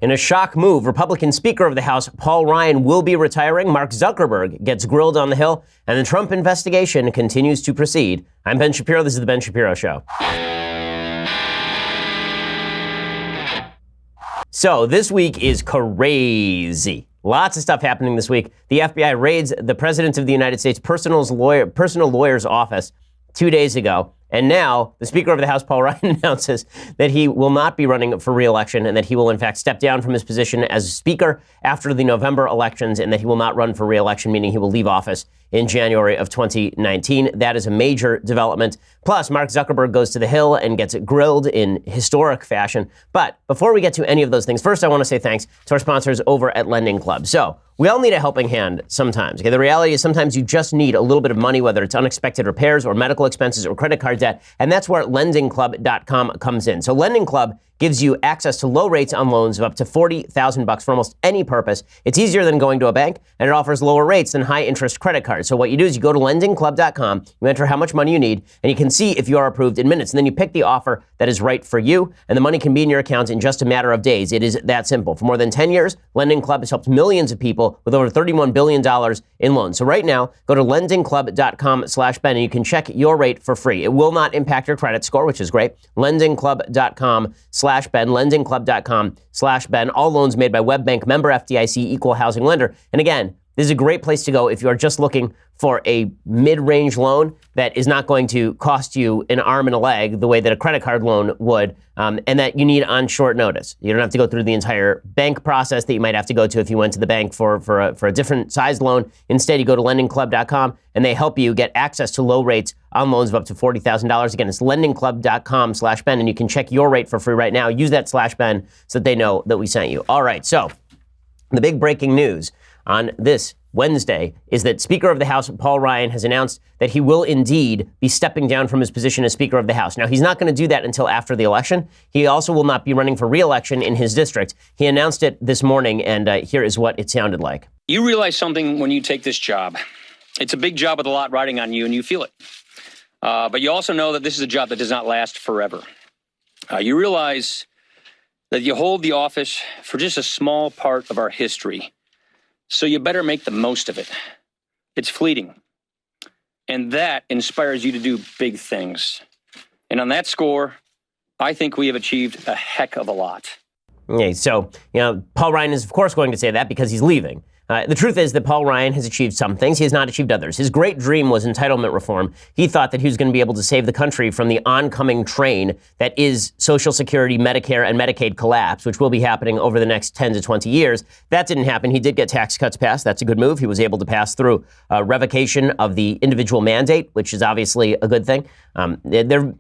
In a shock move, Republican Speaker of the House Paul Ryan will be retiring. Mark Zuckerberg gets grilled on the Hill, and the Trump investigation continues to proceed. I'm Ben Shapiro. This is The Ben Shapiro Show. So this week is crazy. Lots of stuff happening this week. The FBI raids the President of the United States personal lawyer's office 2 days ago. And now the Speaker of the House, Paul Ryan, announces that he will not be running for re-election and that he will, in fact, step down from his position as Speaker after the November elections and that he will not run for re-election, meaning he will leave office in January of 2019. That is a major development. Plus, Mark Zuckerberg goes to the Hill and gets grilled in historic fashion. But before we get to any of those things, first I want to say thanks to our sponsors over at Lending Club. So we all need a helping hand sometimes. Okay? The reality is sometimes you just need a little bit of money, whether it's unexpected repairs or medical expenses or credit card debt. And that's where lendingclub.com comes in. So Lending Club gives you access to low rates on loans of up to $40,000 for almost any purpose. It's easier than going to a bank, and it offers lower rates than high-interest credit cards. So what you do is you go to lendingclub.com, you enter how much money you need, and you can see if you are approved in minutes. And then you pick the offer that is right for you, and the money can be in your account in just a matter of days. It is that simple. For more than 10 years, Lending Club has helped millions of people with over $31 billion in loans. So right now, go to lendingclub.com/Ben, and you can check your rate for free. It will not impact your credit score, which is great. Lendingclub.com/Ben, lendingclub.com/Ben. All loans made by WebBank, member FDIC, equal housing lender. And again, this is a great place to go if you are just looking for a mid-range loan that is not going to cost you an arm and a leg the way that a credit card loan would, and that you need on short notice. You don't have to go through the entire bank process that you might have to go to if you went to the bank for a different size loan. Instead, you go to lendingclub.com, and they help you get access to low rates on loans of up to $40,000. Again, it's lendingclub.com/Ben, and you can check your rate for free right now. Use that /Ben so that they know that we sent you. All right, so the big breaking news on this Wednesday is that Speaker of the House Paul Ryan has announced that he will indeed be stepping down from his position as Speaker of the House. Now, he's not going to do that until after the election. He also will not be running for re-election in his district. He announced it this morning, and here is what it sounded like. You realize something when you take this job. It's a big job with a lot riding on you, and you feel it. But you also know that this is a job that does not last forever. You realize that you hold the office for just a small part of our history. So you better make the most of it. It's fleeting. And that inspires you to do big things. And on that score, I think we have achieved a heck of a lot. Okay, so, Paul Ryan is, of course, going to say that because he's leaving. The truth is that Paul Ryan has achieved some things. He has not achieved others. His great dream was entitlement reform. He thought that he was going to be able to save the country from the oncoming train that is Social Security, Medicare, and Medicaid collapse, which will be happening over the next 10 to 20 years. That didn't happen. He did get tax cuts passed. That's a good move. He was able to pass through revocation of the individual mandate, which is obviously a good thing.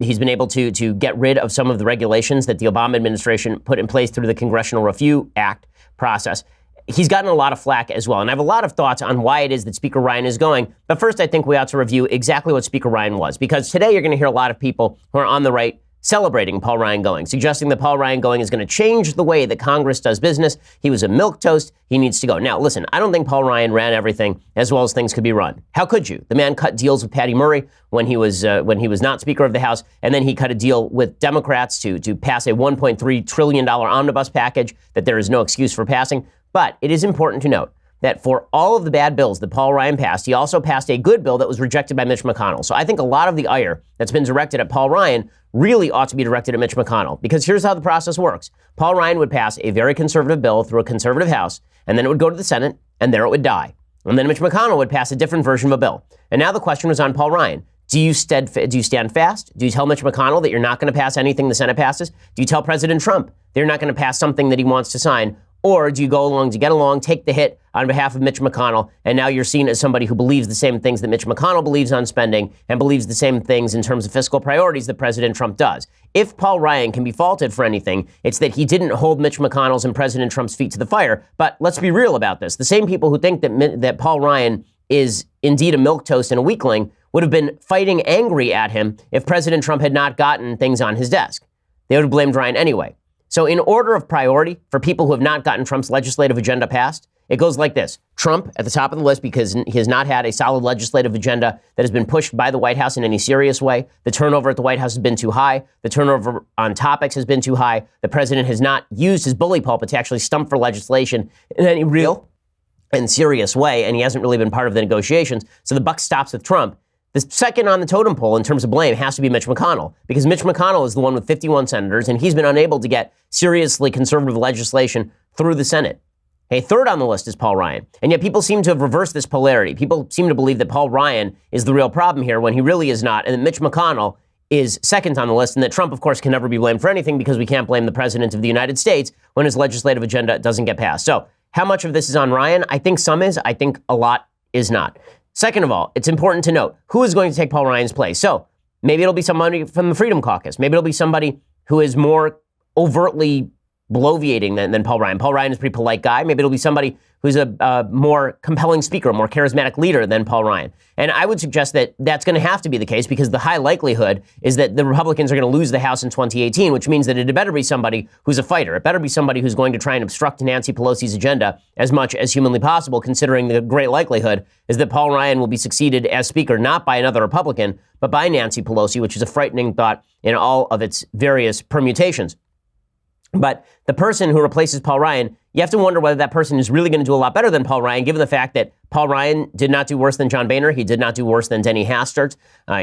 He's been able to get rid of some of the regulations that the Obama administration put in place through the Congressional Review Act process. He's gotten a lot of flack as well, and I have a lot of thoughts on why it is that Speaker Ryan is going. But first, I think we ought to review exactly what Speaker Ryan was, because today you're going to hear a lot of people who are on the right celebrating Paul Ryan going, suggesting that Paul Ryan going is going to change the way that Congress does business. He was a milquetoast. He needs to go. Now, listen, I don't think Paul Ryan ran everything as well as things could be run. How could you? The man cut deals with Patty Murray when he was not Speaker of the House, and then he cut a deal with Democrats to pass a $1.3 trillion omnibus package that there is no excuse for passing. But it is important to note that for all of the bad bills that Paul Ryan passed, he also passed a good bill that was rejected by Mitch McConnell. So I think a lot of the ire that's been directed at Paul Ryan really ought to be directed at Mitch McConnell, because here's how the process works. Paul Ryan would pass a very conservative bill through a conservative House, and then it would go to the Senate, and there it would die. And then Mitch McConnell would pass a different version of a bill. And now the question was on Paul Ryan. Do you stand fast? Do you tell Mitch McConnell that you're not going to pass anything the Senate passes? Do you tell President Trump they're not going to pass something that he wants to sign? Or do you go along to get along, take the hit on behalf of Mitch McConnell, and now you're seen as somebody who believes the same things that Mitch McConnell believes on spending and believes the same things in terms of fiscal priorities that President Trump does? If Paul Ryan can be faulted for anything, it's that he didn't hold Mitch McConnell's and President Trump's feet to the fire. But let's be real about this. The same people who think that Paul Ryan is indeed a milquetoast and a weakling would have been fighting angry at him if President Trump had not gotten things on his desk. They would have blamed Ryan anyway. So in order of priority for people who have not gotten Trump's legislative agenda passed, It goes like this. Trump at the top of the list because he has not had a solid legislative agenda that has been pushed by the White House in any serious way. The turnover at the White House has been too high. The turnover on topics has been too high. The president has not used his bully pulpit to actually stump for legislation in any real and serious way, and he hasn't really been part of the negotiations. So the buck stops with Trump. The second on the totem pole in terms of blame has to be Mitch McConnell, because Mitch McConnell is the one with 51 senators, and he's been unable to get seriously conservative legislation through the Senate. Okay, third on the list is Paul Ryan. And yet people seem to have reversed this polarity. People seem to believe that Paul Ryan is the real problem here when he really is not, and that Mitch McConnell is second on the list, and that Trump, of course, can never be blamed for anything because we can't blame the president of the United States when his legislative agenda doesn't get passed. So how much of this is on Ryan? I think some is. I think a lot is not. Second of all, it's important to note who is going to take Paul Ryan's place. So maybe it'll be somebody from the Freedom Caucus. Maybe it'll be somebody who is more overtly bloviating than Paul Ryan. Paul Ryan is a pretty polite guy. Maybe it'll be somebody who's a more compelling speaker, a more charismatic leader than Paul Ryan. And I would suggest that that's going to have to be the case because the high likelihood is that the Republicans are going to lose the House in 2018, which means that it better be somebody who's a fighter. It better be somebody who's going to try and obstruct Nancy Pelosi's agenda as much as humanly possible, considering the great likelihood is that Paul Ryan will be succeeded as speaker not by another Republican, but by Nancy Pelosi, which is a frightening thought in all of its various permutations. But the person who replaces Paul Ryan, you have to wonder whether that person is really going to do a lot better than Paul Ryan, given the fact that Paul Ryan did not do worse than John Boehner. He did not do worse than Denny Hastert.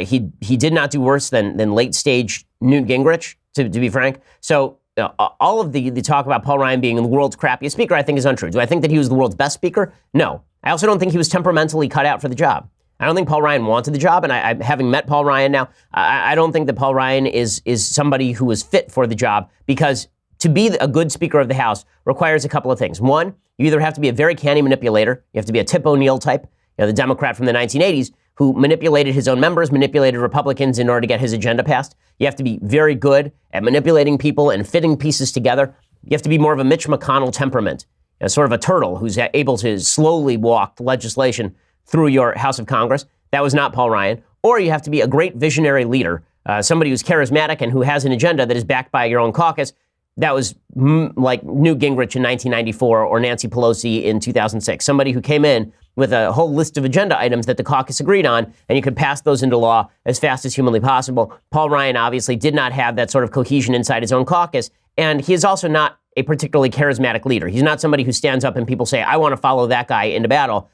He did not do worse than late-stage Newt Gingrich, to be frank. So all of the talk about Paul Ryan being the world's crappiest speaker, I think, is untrue. Do I think that he was the world's best speaker? No. I also don't think he was temperamentally cut out for the job. I don't think Paul Ryan wanted the job, and I having met Paul Ryan now, I don't think that Paul Ryan is somebody who was fit for the job, because to be a good Speaker of the House requires a couple of things. One, you either have to be a very canny manipulator. You have to be a Tip O'Neill type, the Democrat from the 1980s who manipulated his own members, manipulated Republicans in order to get his agenda passed. You have to be very good at manipulating people and fitting pieces together. You have to be more of a Mitch McConnell temperament, sort of a turtle who's able to slowly walk legislation through your House of Congress. That was not Paul Ryan. Or you have to be a great visionary leader, somebody who's charismatic and who has an agenda that is backed by your own caucus. That was like Newt Gingrich in 1994 or Nancy Pelosi in 2006. Somebody who came in with a whole list of agenda items that the caucus agreed on, and you could pass those into law as fast as humanly possible. Paul Ryan obviously did not have that sort of cohesion inside his own caucus, and he is also not a particularly charismatic leader. He's not somebody who stands up and people say, I want to follow that guy into battle.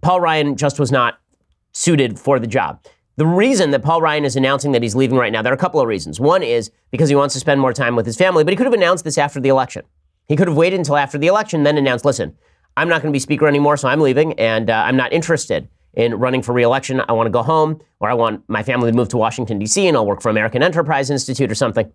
Paul Ryan just was not suited for the job. The reason that Paul Ryan is announcing that he's leaving right now, there are a couple of reasons. One is because he wants to spend more time with his family, but he could have announced this after the election. He could have waited until after the election, then announced, listen, I'm not going to be speaker anymore, so I'm leaving, and I'm not interested in running for re-election. I want to go home, or I want my family to move to Washington, D.C., and I'll work for American Enterprise Institute or something.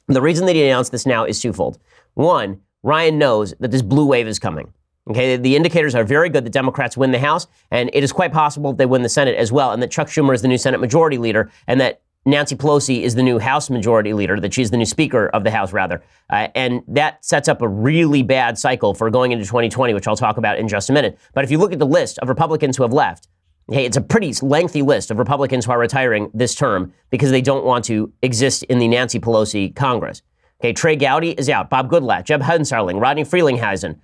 The reason that he announced this now is twofold. One, Ryan knows that this blue wave is coming. Okay, the indicators are very good that Democrats win the House, and it is quite possible they win the Senate as well, and that Chuck Schumer is the new Senate Majority Leader, and that Nancy Pelosi is the new House Majority Leader, that she's the new Speaker of the House, rather. And that sets up a really bad cycle for going into 2020, which I'll talk about in just a minute. But if you look at the list of Republicans who have left, okay, it's a pretty lengthy list of Republicans who are retiring this term because they don't want to exist in the Nancy Pelosi Congress. Okay, Trey Gowdy is out, Bob Goodlatte, Jeb Hensarling, Rodney Frelinghuysen,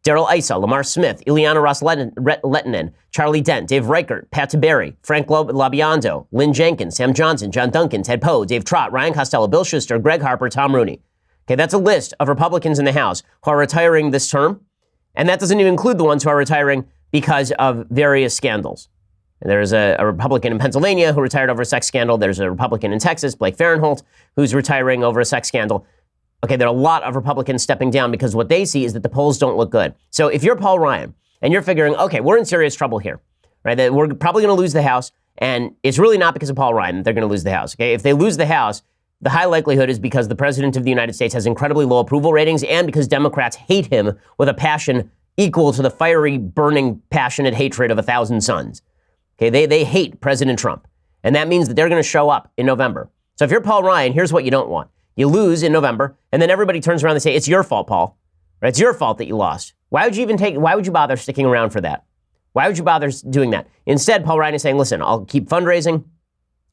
Darrell Issa, Lamar Smith, Ileana Ross-Lettinen, Charlie Dent, Dave Reichert, Pat Tiberi, Frank Labiando, Lynn Jenkins, Sam Johnson, John Duncan, Ted Poe, Dave Trott, Ryan Costello, Bill Schuster, Greg Harper, Tom Rooney. Okay, that's a list of Republicans in the House who are retiring this term, and that doesn't even include the ones who are retiring because of various scandals. And there's a Republican in Pennsylvania who retired over a sex scandal. There's a Republican in Texas, Blake Farenthold, who's retiring over a sex scandal. Okay, there are a lot of Republicans stepping down because what they see is that the polls don't look good. So if you're Paul Ryan and you're figuring, okay, we're in serious trouble here, right? That we're probably going to lose the House, and it's really not because of Paul Ryan that they're going to lose the House. Okay, if they lose the House, the high likelihood is because the President of the United States has incredibly low approval ratings and because Democrats hate him with a passion equal to the fiery, burning, passionate hatred of 1,000 suns. Okay, they hate President Trump, and that means that they're going to show up in November. So if you're Paul Ryan, here's what you don't want. You lose in November, and then everybody turns around and say, it's your fault, Paul. Right? It's your fault that you lost. Why would you bother sticking around for that? Why would you bother doing that? Instead, Paul Ryan is saying, listen, I'll keep fundraising,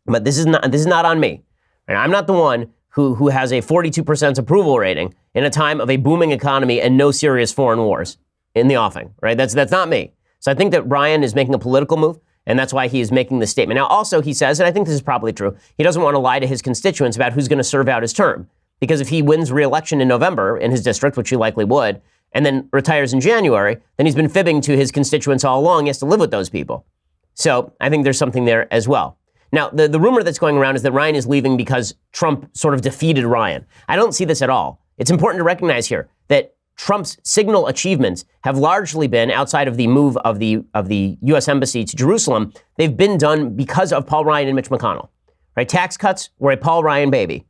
but this is not on me. Right? I'm not the one who has a 42% approval rating in a time of a booming economy and no serious foreign wars in the offing, right? That's not me. So I think that Ryan is making a political move, and that's why he is making this statement. Now, also, he says, and I think this is probably true, he doesn't want to lie to his constituents about who's going to serve out his term. Because if he wins re-election in November in his district, which he likely would, and then retires in January, then he's been fibbing to his constituents all along. He has to live with those people. So I think there's something there as well. Now, the rumor that's going around is that Ryan is leaving because Trump sort of defeated Ryan. I don't see this at all. It's important to recognize here that Trump's signal achievements have largely been, outside of the move of the U.S. Embassy to Jerusalem, they've been done because of Paul Ryan and Mitch McConnell. Right? Tax cuts were a Paul Ryan baby.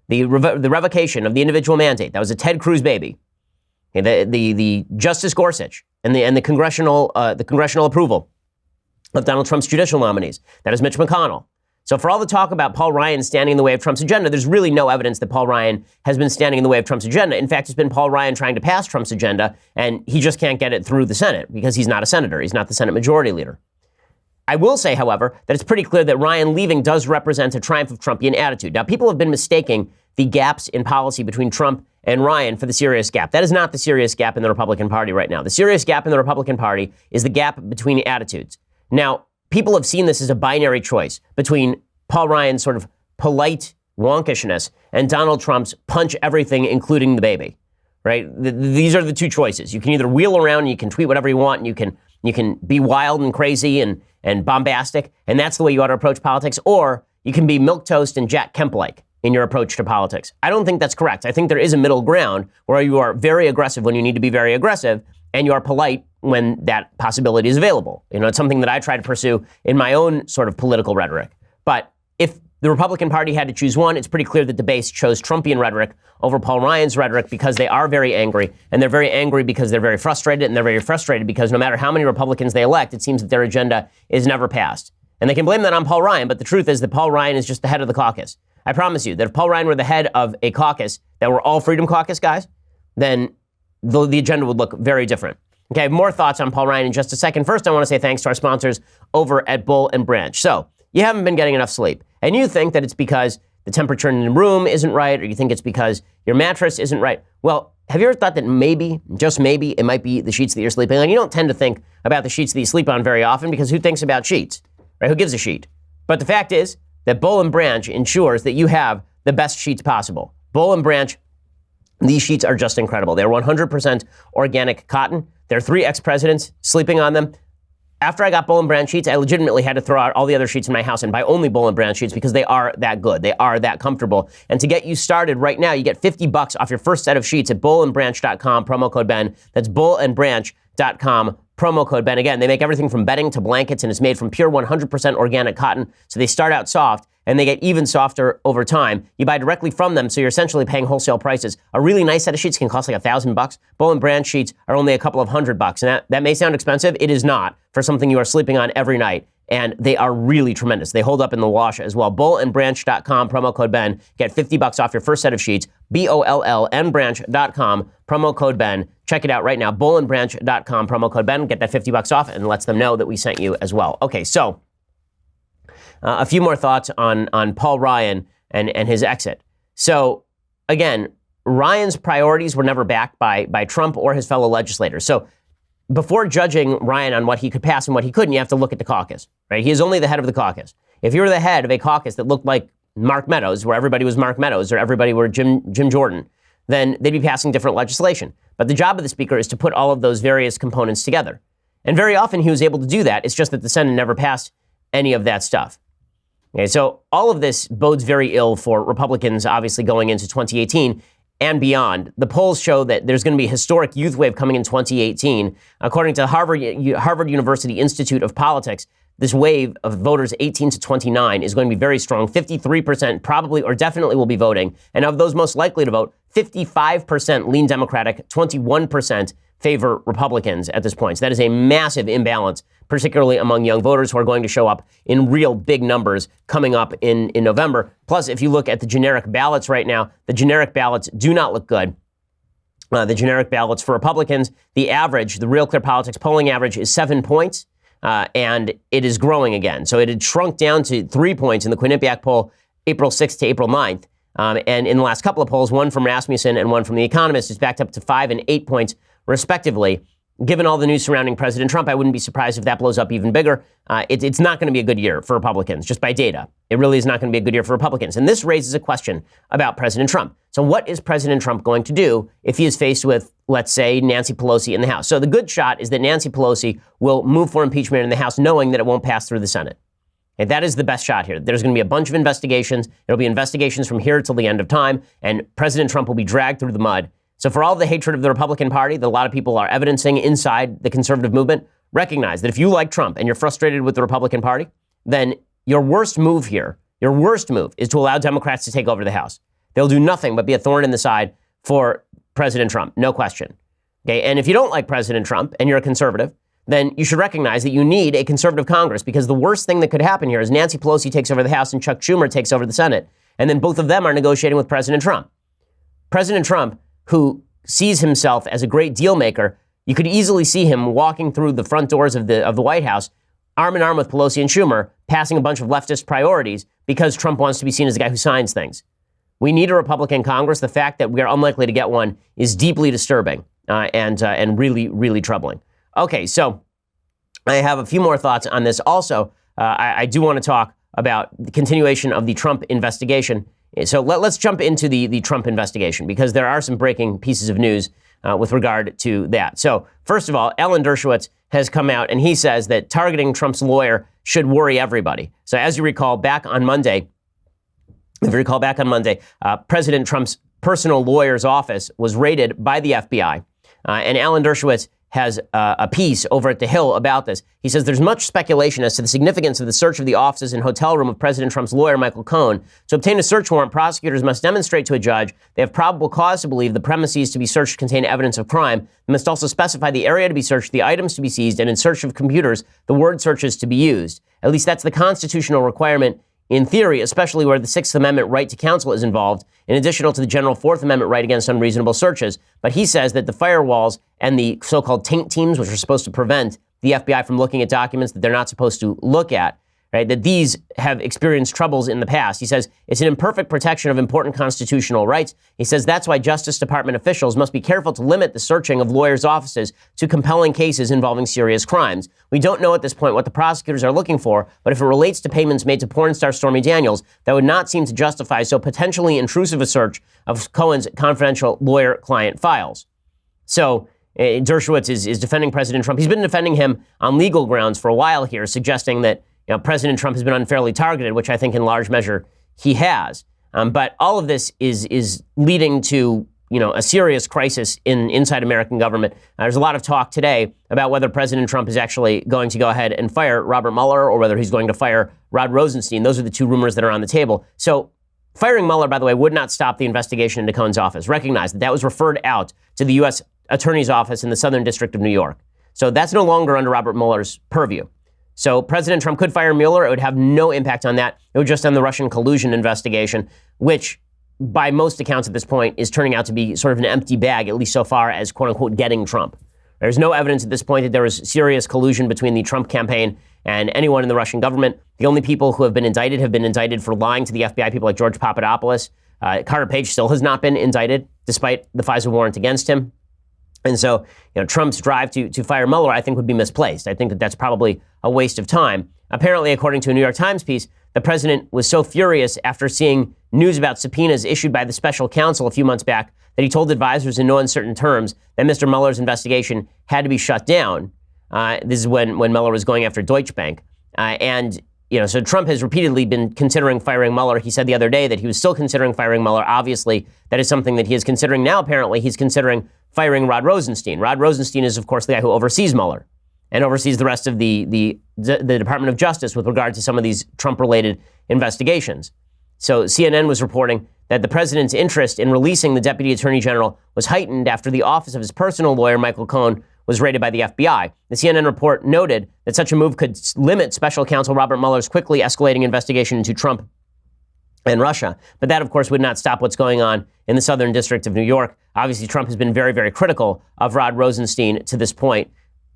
The revocation of the individual mandate, that was a Ted Cruz baby. Okay, the Justice Gorsuch and the congressional approval of Donald Trump's judicial nominees, that is Mitch McConnell. So for all the talk about Paul Ryan standing in the way of Trump's agenda, there's really no evidence that Paul Ryan has been standing in the way of Trump's agenda. In fact, it's been Paul Ryan trying to pass Trump's agenda, and he just can't get it through the Senate because he's not a senator. He's not the Senate Majority Leader. I will say, however, that it's pretty clear that Ryan leaving does represent a triumph of Trumpian attitude. Now, people have been mistaking the gaps in policy between Trump and Ryan for the serious gap. That is not the serious gap in the Republican Party right now. The serious gap in the Republican Party is the gap between attitudes. Now, people have seen this as a binary choice between Paul Ryan's sort of polite wonkishness and Donald Trump's punch everything, including the baby, right? These are the two choices. You can either wheel around and you can tweet whatever you want, and you can be wild and crazy and bombastic, and that's the way you ought to approach politics, or you can be milquetoast and Jack Kemp-like in your approach to politics. I don't think that's correct. I think there is a middle ground where you are very aggressive when you need to be very aggressive, and you are polite when that possibility is available. You know, it's something that I try to pursue in my own sort of political rhetoric. But if the Republican Party had to choose one, it's pretty clear that the base chose Trumpian rhetoric over Paul Ryan's rhetoric because they are very angry, and they're very angry because they're very frustrated, and they're very frustrated because no matter how many Republicans they elect, it seems that their agenda is never passed. And they can blame that on Paul Ryan, but the truth is that Paul Ryan is just the head of the caucus. I promise you that if Paul Ryan were the head of a caucus that were all Freedom Caucus guys, then the agenda would look very different. Okay, I have more thoughts on Paul Ryan in just a second. First, I want to say thanks to our sponsors over at Bull and Branch. So, you haven't been getting enough sleep, and you think that it's because the temperature in the room isn't right, or you think it's because your mattress isn't right. Well, have you ever thought that maybe, just maybe, it might be the sheets that you're sleeping on? You don't tend to think about the sheets that you sleep on very often because who thinks about sheets, right? Who gives a sheet? But the fact is that Bull and Branch ensures that you have the best sheets possible. Bull and Branch, these sheets are just incredible. They're 100% organic cotton. There are 3 ex-presidents sleeping on them. After I got Bull and Branch sheets, I legitimately had to throw out all the other sheets in my house and buy only Bull and Branch sheets because they are that good. They are that comfortable. And to get you started right now, you get $50 off your first set of sheets at bullandbranch.com, promo code Ben. That's bullandbranch.com, promo code Ben. Again, they make everything from bedding to blankets, and it's made from pure 100% organic cotton. So they start out soft, and they get even softer over time. You buy directly from them, so you're essentially paying wholesale prices. A really nice set of sheets can cost like $1,000. Bull and Branch sheets are only a couple of $100, and that may sound expensive. It is not for something you are sleeping on every night, and they are really tremendous. They hold up in the wash as well. Bullandbranch.com, promo code Ben. Get $50 off your first set of sheets. BOLLNbranch.com, promo code Ben. Check it out right now. Bullandbranch.com, promo code Ben. Get that $50 off and lets them know that we sent you as well. Okay, so a few more thoughts on Paul Ryan and his exit. So, again, Ryan's priorities were never backed by Trump or his fellow legislators. So, before judging Ryan on what he could pass and what he couldn't, you have to look at the caucus, right? He is only the head of the caucus. If you were the head of a caucus that looked like Mark Meadows, where everybody was Mark Meadows or everybody were Jim Jordan, then they'd be passing different legislation. But the job of the speaker is to put all of those various components together. And very often he was able to do that. It's just that the Senate never passed any of that stuff. Okay, so all of this bodes very ill for Republicans, obviously, going into 2018 and beyond. The polls show that there's going to be a historic youth wave coming in 2018. According to the Harvard University Institute of Politics, this wave of voters 18 to 29 is going to be very strong. 53% probably or definitely will be voting. And of those most likely to vote, 55% lean Democratic, 21% favor Republicans at this point. So that is a massive imbalance, particularly among young voters who are going to show up in real big numbers coming up in November. Plus, if you look at the generic ballots right now, the generic ballots do not look good. The generic ballots for Republicans, the average, the Real Clear Politics polling average is 7 points, and it is growing again. So it had shrunk down to 3 points in the Quinnipiac poll, April 6th to April 9th. And in the last couple of polls, one from Rasmussen and one from The Economist, is backed up to 5 and 8 points, respectively. given all the news surrounding President Trump, I wouldn't be surprised if that blows up even bigger. It's not going to be a good year for Republicans, just by data. It really is not going to be a good year for Republicans. And this raises a question about President Trump. So what is President Trump going to do if he is faced with, let's say, Nancy Pelosi in the House? So the good shot is that Nancy Pelosi will move for impeachment in the House, knowing that it won't pass through the Senate. And that is the best shot here. There's going to be a bunch of investigations. There'll be investigations from here till the end of time, and President Trump will be dragged through the mud. So for all the hatred of the Republican Party that a lot of people are evidencing inside the conservative movement, recognize that if you like Trump and you're frustrated with the Republican Party, then your worst move here, your worst move is to allow Democrats to take over the House. They'll do nothing but be a thorn in the side for President Trump, no question. Okay, and if you don't like President Trump and you're a conservative, then you should recognize that you need a conservative Congress, because the worst thing that could happen here is Nancy Pelosi takes over the House and Chuck Schumer takes over the Senate, and then both of them are negotiating with President Trump. President Trump, who sees himself as a great deal maker, you could easily see him walking through the front doors of the White House, arm in arm with Pelosi and Schumer, passing a bunch of leftist priorities because Trump wants to be seen as the guy who signs things. We need a Republican Congress. The fact that we are unlikely to get one is deeply disturbing and really, really troubling. Okay, so I have a few more thoughts on this. Also, I do want to talk about the continuation of the Trump investigation. So let's jump into the Trump investigation, because there are some breaking pieces of news with regard to that. So first of all, Alan Dershowitz has come out and he says that targeting Trump's lawyer should worry everybody. So as you recall, back on Monday, President Trump's personal lawyer's office was raided by the FBI. And Alan Dershowitz has a piece over at The Hill about this. He says there's much speculation as to the significance of the search of the offices and hotel room of President Trump's lawyer, Michael Cohen. To obtain a search warrant, prosecutors must demonstrate to a judge they have probable cause to believe the premises to be searched contain evidence of crime. They must also specify the area to be searched, the items to be seized, and in search of computers, the word searches to be used. At least that's the constitutional requirement in theory, especially where the Sixth Amendment right to counsel is involved, in addition to the general Fourth Amendment right against unreasonable searches. But he says that the firewalls and the so-called taint teams, which are supposed to prevent the FBI from looking at documents that they're not supposed to look at, right, that these have experienced troubles in the past. He says it's an imperfect protection of important constitutional rights. He says that's why Justice Department officials must be careful to limit the searching of lawyers' offices to compelling cases involving serious crimes. We don't know at this point what the prosecutors are looking for, but if it relates to payments made to porn star Stormy Daniels, that would not seem to justify so potentially intrusive a search of Cohen's confidential lawyer-client files. So Dershowitz is defending President Trump. He's been defending him on legal grounds for a while here, suggesting that President Trump has been unfairly targeted, which I think in large measure he has. But all of this is leading to, a serious crisis inside American government. There's a lot of talk today about whether President Trump is actually going to go ahead and fire Robert Mueller or whether he's going to fire Rod Rosenstein. Those are the two rumors that are on the table. So firing Mueller, by the way, would not stop the investigation into Cohen's office. Recognize that was referred out to the U.S. Attorney's Office in the Southern District of New York. So that's no longer under Robert Mueller's purview. So President Trump could fire Mueller. It would have no impact on that. It would just on the Russian collusion investigation, which by most accounts at this point is turning out to be sort of an empty bag, at least so far as quote unquote getting Trump. There's no evidence at this point that there was serious collusion between the Trump campaign and anyone in the Russian government. The only people who have been indicted for lying to the FBI, people like George Papadopoulos. Carter Page still has not been indicted despite the FISA warrant against him. And so, Trump's drive to fire Mueller, I think, would be misplaced. I think that that's probably a waste of time. Apparently, according to a New York Times piece, the president was so furious after seeing news about subpoenas issued by the special counsel a few months back that he told advisors in no uncertain terms that Mr. Mueller's investigation had to be shut down. This is when Mueller was going after Deutsche Bank. So Trump has repeatedly been considering firing Mueller. He said the other day that he was still considering firing Mueller. Obviously, that is something that he is considering now. Apparently, he's considering firing Rod Rosenstein. Rod Rosenstein is, of course, the guy who oversees Mueller and oversees the rest of the Department of Justice with regard to some of these Trump-related investigations. So CNN was reporting that the president's interest in releasing the deputy attorney general was heightened after the office of his personal lawyer, Michael Cohen, was raided by the FBI. The CNN report noted that such a move could limit special counsel Robert Mueller's quickly escalating investigation into Trump and Russia. But that, of course, would not stop what's going on in the Southern District of New York. Obviously, Trump has been very, very critical of Rod Rosenstein to this point.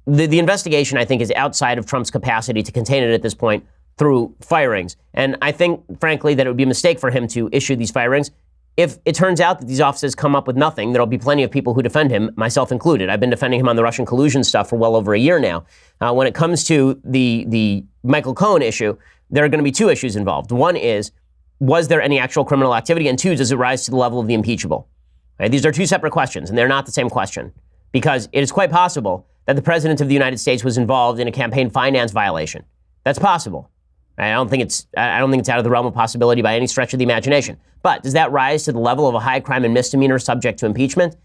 The investigation, I think, is outside of Trump's capacity to contain it at this point through firings. And I think, frankly, that it would be a mistake for him to issue these firings. if it turns out that these offices come up with nothing, there'll be plenty of people who defend him, myself included. I've been defending him on the Russian collusion stuff for well over a year now. When it comes to the Michael Cohen issue, there are going to be two issues involved. One is, was there any actual criminal activity? And two, does it rise to the level of the impeachable? Right? These are two separate questions, and they're not the same question, because it is quite possible that the president of the United States was involved in a campaign finance violation. That's possible. I don't think it's out of the realm of possibility by any stretch of the imagination. But does that rise to the level of a high crime and misdemeanor subject to impeachment?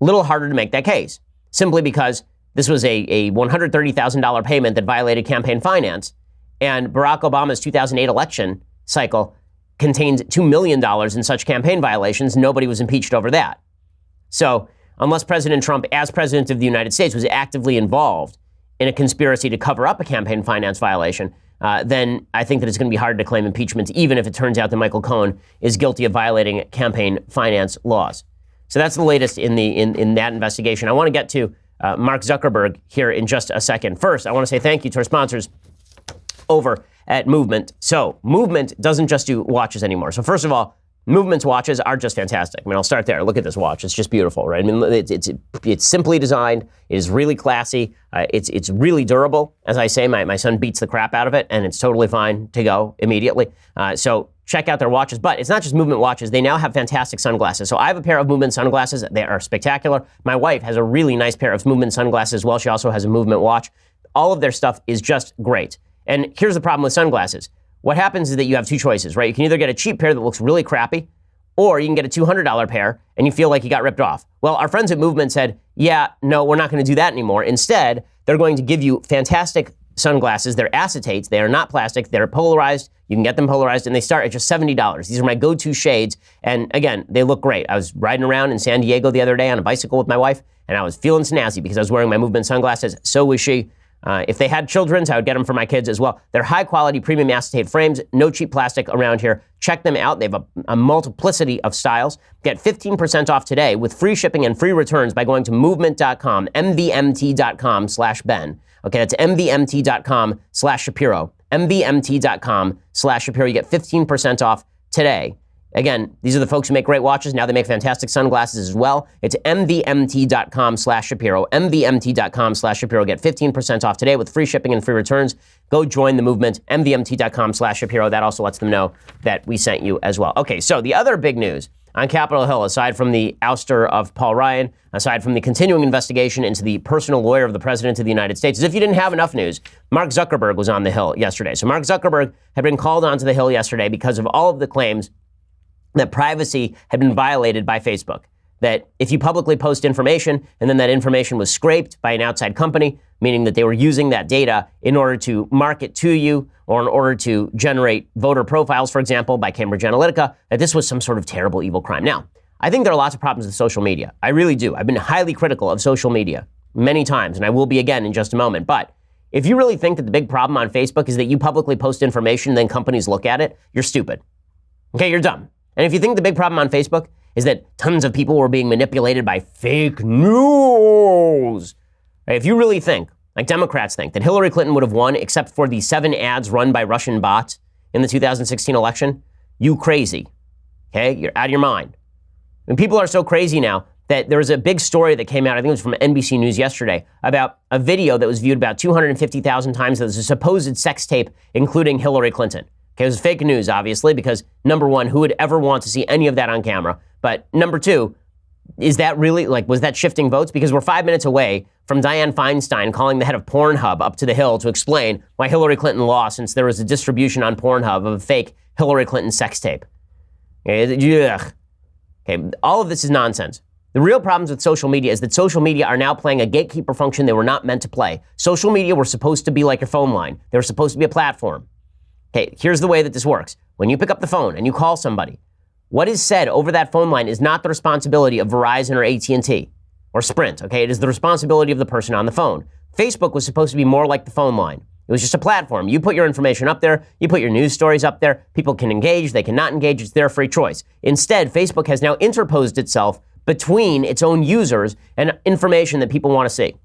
A little harder to make that case, simply because this was a $130,000 payment that violated campaign finance, and Barack Obama's 2008 election cycle contained $2 million in such campaign violations. Nobody was impeached over that. So unless President Trump, as president of the United States, was actively involved in a conspiracy to cover up a campaign finance violation, then I think that it's going to be hard to claim impeachment, even if it turns out that Michael Cohen is guilty of violating campaign finance laws. So that's the latest in that investigation. I want to get to Mark Zuckerberg here in just a second. First, I want to say thank you to our sponsors over at Movement. So Movement doesn't just do watches anymore. So first of all, Movement's watches are just fantastic. I mean, I'll start there. Look at this watch. It's just beautiful, right? I mean, it's simply designed. It is really classy. It's really durable. As I say, my son beats the crap out of it, and it's totally fine to go immediately. So check out their watches. But it's not just Movement watches. They now have fantastic sunglasses. So I have a pair of Movement sunglasses. They are spectacular. My wife has a really nice pair of Movement sunglasses as well. She also has a Movement watch. All of their stuff is just great. And here's the problem with sunglasses. What happens is that you have two choices, right? You can either get a cheap pair that looks really crappy, or you can get a $200 pair and you feel like you got ripped off. Well, our friends at Movement said, yeah, no, we're not going to do that anymore. Instead, they're going to give you fantastic sunglasses. They're acetates. They are not plastic. They're polarized. You can get them polarized, and they start at just $70. These are my go-to shades. And again, they look great. I was riding around in San Diego the other day on a bicycle with my wife, and I was feeling snazzy because I was wearing my Movement sunglasses. So was she. If they had children's, I would get them for my kids as well. They're high-quality premium acetate frames, no cheap plastic around here. Check them out. They have a multiplicity of styles. Get 15% off today with free shipping and free returns by going to movement.com, mvmt.com/Ben. Okay, that's mvmt.com/Shapiro, mvmt.com/Shapiro. You get 15% off today. Again, these are the folks who make great watches. Now they make fantastic sunglasses as well. It's mvmt.com/Shapiro, mvmt.com/Shapiro. Get 15% off today with free shipping and free returns. Go join the movement, mvmt.com/Shapiro. That also lets them know that we sent you as well. Okay, so the other big news on Capitol Hill, aside from the ouster of Paul Ryan, aside from the continuing investigation into the personal lawyer of the President of the United States, as if you didn't have enough news, Mark Zuckerberg was on the Hill yesterday. So Mark Zuckerberg had been called onto the Hill yesterday because of all of the claims that privacy had been violated by Facebook. That if you publicly post information and then that information was scraped by an outside company, meaning that they were using that data in order to market to you or in order to generate voter profiles, for example, by Cambridge Analytica, that this was some sort of terrible, evil crime. Now, I think there are lots of problems with social media. I really do. I've been highly critical of social media many times, and I will be again in just a moment. But if you really think that the big problem on Facebook is that you publicly post information and then companies look at it, you're stupid. Okay, you're dumb. And if you think the big problem on Facebook is that tons of people were being manipulated by fake news, right? If you really think, like Democrats think, that Hillary Clinton would have won except for the 7 ads run by Russian bots in the 2016 election, you crazy, okay? You're out of your mind. And people are so crazy now that there was a big story that came out, I think it was from NBC News yesterday, about a video that was viewed about 250,000 times that was a supposed sex tape, including Hillary Clinton. Okay, it was fake news, obviously, because number one, who would ever want to see any of that on camera? But number two, is that really, was that shifting votes? Because we're 5 minutes away from Dianne Feinstein calling the head of Pornhub up to the Hill to explain why Hillary Clinton lost, since there was a distribution on Pornhub of a fake Hillary Clinton sex tape. Okay, all of this is nonsense. The real problems with social media is that social media are now playing a gatekeeper function they were not meant to play. Social media were supposed to be like your phone line. They were supposed to be a platform. Okay, here's the way that this works. When you pick up the phone and you call somebody, what is said over that phone line is not the responsibility of Verizon or AT&T or Sprint, okay? It is the responsibility of the person on the phone. Facebook was supposed to be more like the phone line. It was just a platform. You put your information up there, you put your news stories up there, people can engage, they cannot engage, it's their free choice. Instead, Facebook has now interposed itself between its own users and information that people want to see.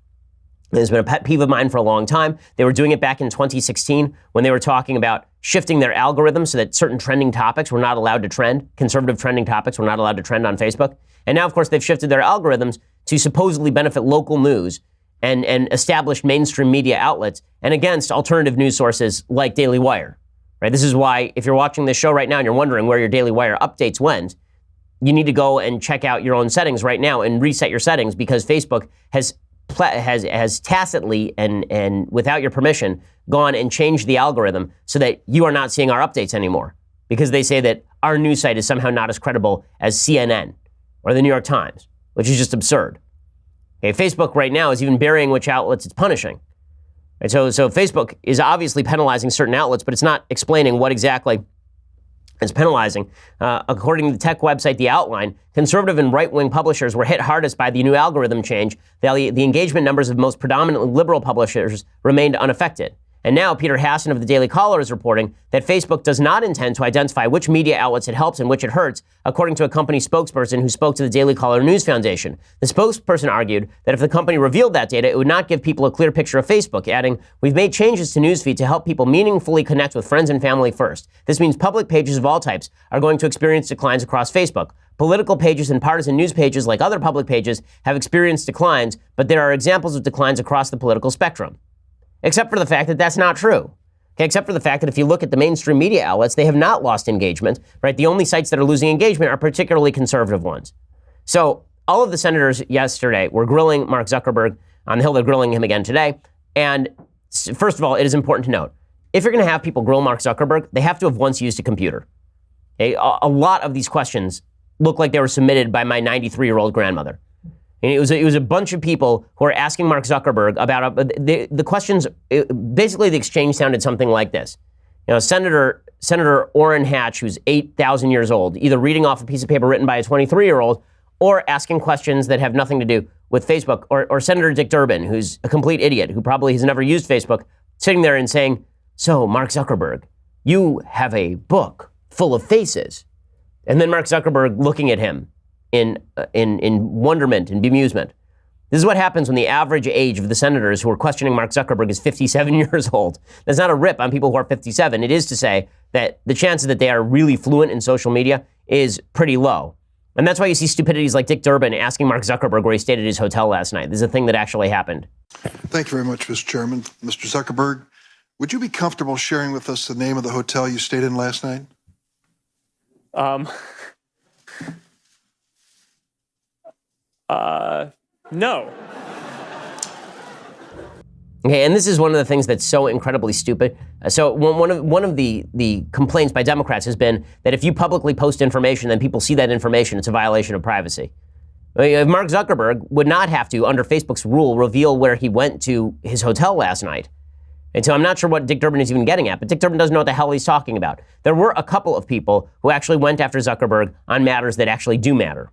It's been a pet peeve of mine for a long time. They were doing it back in 2016 when they were talking about shifting their algorithm so that certain trending topics were not allowed to trend. Conservative trending topics were not allowed to trend on Facebook. And now, of course, they've shifted their algorithms to supposedly benefit local news and established mainstream media outlets and against alternative news sources like Daily Wire. Right? This is why, if you're watching this show right now and you're wondering where your Daily Wire updates went, you need to go and check out your own settings right now and reset your settings, because Facebook has tacitly and without your permission gone and changed the algorithm so that you are not seeing our updates anymore, because they say that our news site is somehow not as credible as CNN or the New York Times, which is just absurd. Okay, Facebook right now is even burying which outlets it's punishing. Right, so Facebook is obviously penalizing certain outlets, but it's not explaining what exactly it's penalizing. According to the tech website The Outline, conservative and right-wing publishers were hit hardest by the new algorithm change. The engagement numbers of most predominantly liberal publishers remained unaffected. And now Peter Hasson of the Daily Caller is reporting that Facebook does not intend to identify which media outlets it helps and which it hurts, according to a company spokesperson who spoke to the Daily Caller News Foundation. The spokesperson argued that if the company revealed that data, it would not give people a clear picture of Facebook, adding, "We've made changes to newsfeed to help people meaningfully connect with friends and family first. This means public pages of all types are going to experience declines across Facebook. Political pages and partisan news pages, like other public pages, have experienced declines, but there are examples of declines across the political spectrum." Except for the fact that that's not true. Okay, except for the fact that if you look at the mainstream media outlets, they have not lost engagement, right? The only sites that are losing engagement are particularly conservative ones. So all of the senators yesterday were grilling Mark Zuckerberg on the Hill. They're grilling him again today. And first of all, it is important to note, if you're going to have people grill Mark Zuckerberg, they have to have once used a computer. Okay? A lot of these questions look like they were submitted by my 93-year-old grandmother. And it was a bunch of people who are asking Mark Zuckerberg about the questions. Basically, the exchange sounded something like this: Senator Orrin Hatch, who's 8,000 years old, either reading off a piece of paper written by a 23-year-old, or asking questions that have nothing to do with Facebook, or Senator Dick Durbin, who's a complete idiot who probably has never used Facebook, sitting there and saying, "So, Mark Zuckerberg, you have a book full of faces," and then Mark Zuckerberg looking at him in wonderment and bemusement. This is what happens when the average age of the senators who are questioning Mark Zuckerberg is 57 years old. That's not a rip on people who are 57. It is to say that the chances that they are really fluent in social media is pretty low. And that's why you see stupidities like Dick Durbin asking Mark Zuckerberg where he stayed at his hotel last night. This is a thing that actually happened. Thank you very much, Mr. Chairman. Mr. Zuckerberg, would you be comfortable sharing with us the name of the hotel you stayed in last night? No. Okay, and this is one of the things that's so incredibly stupid. So one of the complaints by Democrats has been that if you publicly post information, then people see that information, it's a violation of privacy. If Mark Zuckerberg would not have to, under Facebook's rule, reveal where he went to his hotel last night. And so I'm not sure what Dick Durbin is even getting at, but Dick Durbin doesn't know what the hell he's talking about. There were a couple of people who actually went after Zuckerberg on matters that actually do matter.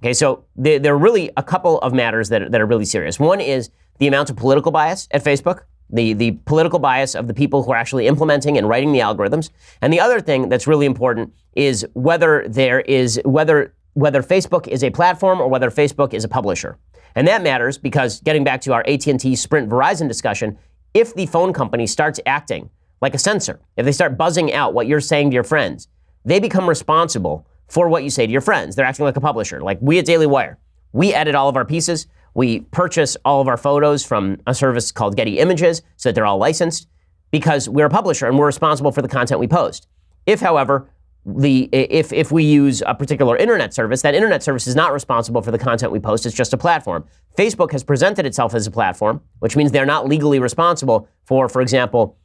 Okay, so there are really a couple of matters that are really serious. One is the amount of political bias at Facebook, the political bias of the people who are actually implementing and writing the algorithms. And the other thing that's really important is whether Facebook is a platform or whether Facebook is a publisher. And that matters because, getting back to our AT&T, Sprint, Verizon discussion, if the phone company starts acting like a censor, if they start buzzing out what you're saying to your friends, they become responsible for what you say to your friends. They're acting like a publisher. Like we at Daily Wire, we edit all of our pieces. We purchase all of our photos from a service called Getty Images so that they're all licensed because we're a publisher and we're responsible for the content we post. If, however, if we use a particular internet service, that internet service is not responsible for the content we post. It's just a platform. Facebook has presented itself as a platform, which means they're not legally responsible for example,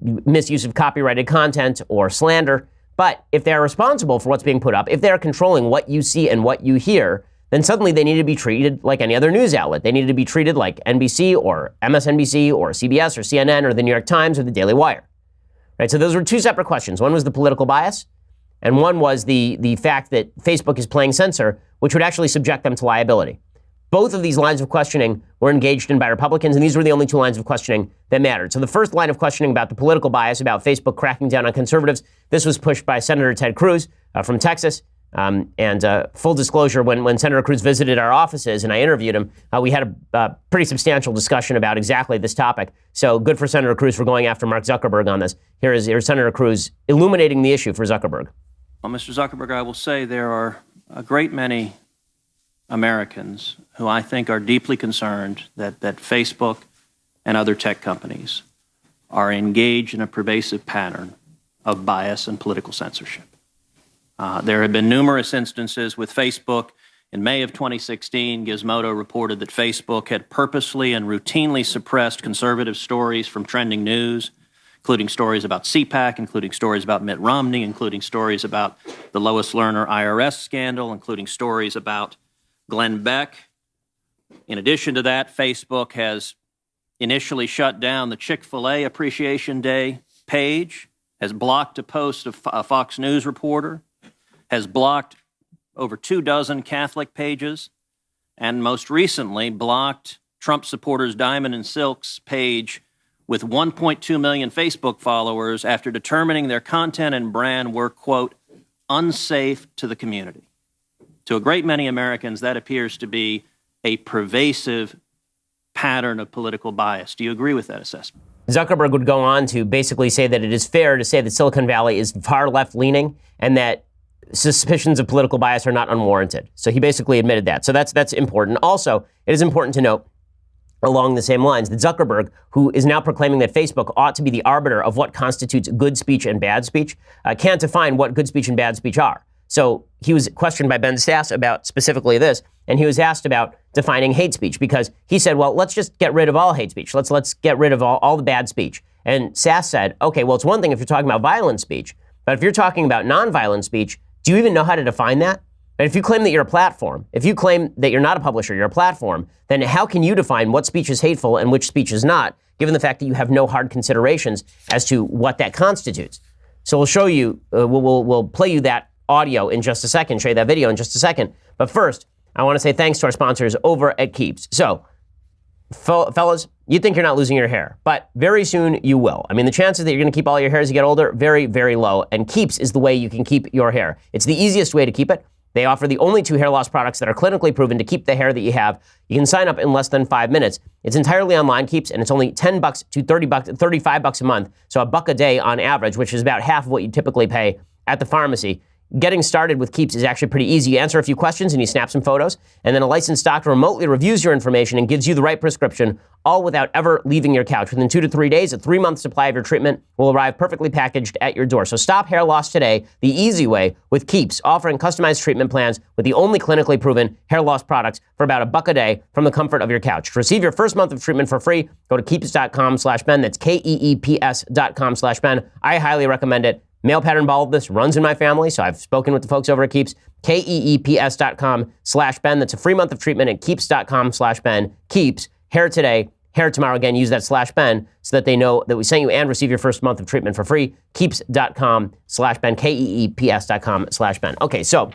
misuse of copyrighted content or slander. But if they're responsible for what's being put up, if they're controlling what you see and what you hear, then suddenly they need to be treated like any other news outlet. They need to be treated like NBC or MSNBC or CBS or CNN or the New York Times or the Daily Wire. Right? So those were two separate questions. One was the political bias, and one was the fact that Facebook is playing censor, which would actually subject them to liability. Both of these lines of questioning were engaged in by Republicans, and these were the only two lines of questioning that mattered. So the first line of questioning about the political bias, about Facebook cracking down on conservatives, this was pushed by Senator Ted Cruz from Texas. Full disclosure, when Senator Cruz visited our offices and I interviewed him, we had a pretty substantial discussion about exactly this topic. So good for Senator Cruz for going after Mark Zuckerberg on this. Here's Senator Cruz illuminating the issue for Zuckerberg. Well, Mr. Zuckerberg, I will say there are a great many Americans who I think are deeply concerned that Facebook and other tech companies are engaged in a pervasive pattern of bias and political censorship. There have been numerous instances with Facebook. In May of 2016, Gizmodo reported that Facebook had purposely and routinely suppressed conservative stories from trending news, including stories about CPAC, including stories about Mitt Romney, including stories about the Lois Lerner IRS scandal, including stories about Glenn Beck. In addition to that, Facebook has initially shut down the Chick-fil-A Appreciation Day page, has blocked a post of a Fox News reporter, has blocked over 24 Catholic pages, and most recently blocked Trump supporters Diamond and Silk's page with 1.2 million Facebook followers after determining their content and brand were, quote, unsafe to the community. To a great many Americans, that appears to be a pervasive pattern of political bias. Do you agree with that assessment? Zuckerberg would go on to basically say that it is fair to say that Silicon Valley is far left-leaning and that suspicions of political bias are not unwarranted. So he basically admitted that. So that's important. Also, it is important to note along the same lines that Zuckerberg, who is now proclaiming that Facebook ought to be the arbiter of what constitutes good speech and bad speech, can't define what good speech and bad speech are. So he was questioned by Ben Sasse about specifically this, and he was asked about defining hate speech because he said, well, let's just get rid of all hate speech. Let's get rid of all the bad speech. And Sasse said, okay, well, it's one thing if you're talking about violent speech, but if you're talking about nonviolent speech, do you even know how to define that? And if you claim that you're a platform, if you claim that you're not a publisher, you're a platform, then how can you define what speech is hateful and which speech is not, given the fact that you have no hard considerations as to what that constitutes? So we'll show you, we'll play you that audio in just a second, show you that video in just a second. But first, I want to say thanks to our sponsors over at Keeps. So, fellas, you think you're not losing your hair, but very soon you will. I mean, the chances that you're going to keep all your hair as you get older, very, very low. And Keeps is the way you can keep your hair. It's the easiest way to keep it. They offer the only 2 hair loss products that are clinically proven to keep the hair that you have. You can sign up in less than 5 minutes. It's entirely online, Keeps, and it's only $10 to $35 a month. So $1 a day on average, which is about half of what you typically pay at the pharmacy. Getting started with Keeps is actually pretty easy. You answer a few questions and you snap some photos, and then a licensed doctor remotely reviews your information and gives you the right prescription, all without ever leaving your couch. Within 2 to 3 days, a 3-month supply of your treatment will arrive perfectly packaged at your door. So stop hair loss today the easy way with Keeps, offering customized treatment plans with the only clinically proven hair loss products for about $1 a day from the comfort of your couch. To receive your first month of treatment for free, go to keeps.com/Ben. That's KEEPS.com/Ben. I highly recommend it. Male pattern baldness runs in my family, so I've spoken with the folks over at Keeps. KEEPS.com/Ben. That's a free month of treatment at Keeps.com/Ben. Keeps, hair today, hair tomorrow. Again, use that /Ben so that they know that we sent you and receive your first month of treatment for free. Keeps.com/Ben. KEEPS.com/Ben. Okay, so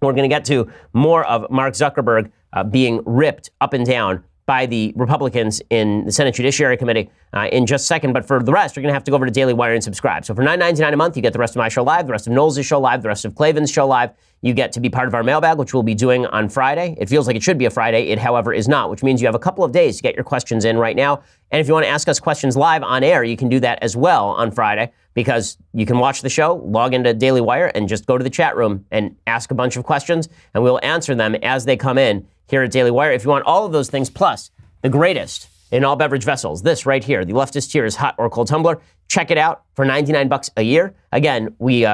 we're going to get to more of Mark Zuckerberg being ripped up and down by the Republicans in the Senate Judiciary Committee in just a second. But for the rest, you're going to have to go over to Daily Wire and subscribe. So for $9.99 a month, you get the rest of my show live, the rest of Knowles' show live, the rest of Klavan's show live. You get to be part of our mailbag, which we'll be doing on Friday. It feels like it should be a Friday. It, however, is not, which means you have a couple of days to get your questions in right now. And if you want to ask us questions live on air, you can do that as well on Friday, because you can watch the show, log into Daily Wire, and just go to the chat room and ask a bunch of questions, and we'll answer them as they come in here at Daily Wire. If you want all of those things, plus the greatest in all beverage vessels, this right here, the Leftist Tears hot or cold tumbler, check it out for $99 a year. Again, we